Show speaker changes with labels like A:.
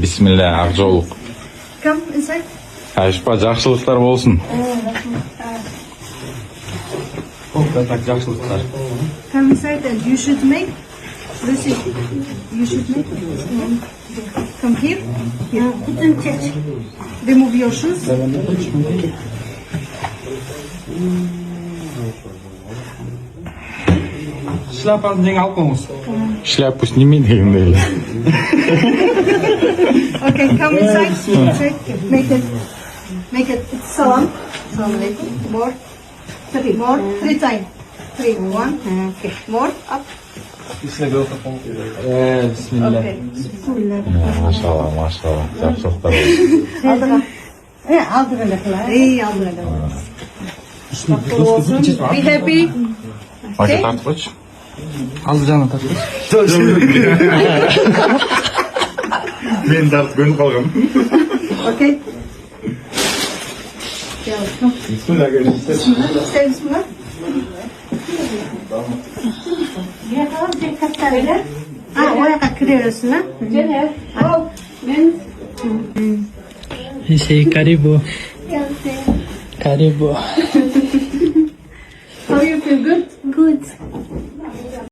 A: Bismillah, Akjoluk.
B: Come inside.
A: Ayşpa, жақсылықтар болсын. Жақсылықтар.
B: Come inside and you should make. Lucy, you should make. Come here. Here. Remove your shoes.
C: Шляпаны неге алып қойыңыз?
A: Шляпу сними дегендей.
B: Okay, come inside. Inside. Make it. Salam. Salam alaikum. More. More. 3 times. 3. 1. Okay. More. Up.
C: Bismillah.
B: Okay.
A: Maşallah, maşallah. Жақсылықтар болсын.
B: Aldırın. İyi aldırın. Mutlu olsun. Be happy.
A: Aka тартып қойшы.
C: Алды жағынан тартып.
A: Мен тартып көніп қалғам.
B: Okay. Gel.
A: Bismillah görüşürüz.
B: Say bismillah. Oraya kırıyorsun ha?
D: Karibu. Karibu.
B: How you feel good?
E: Good.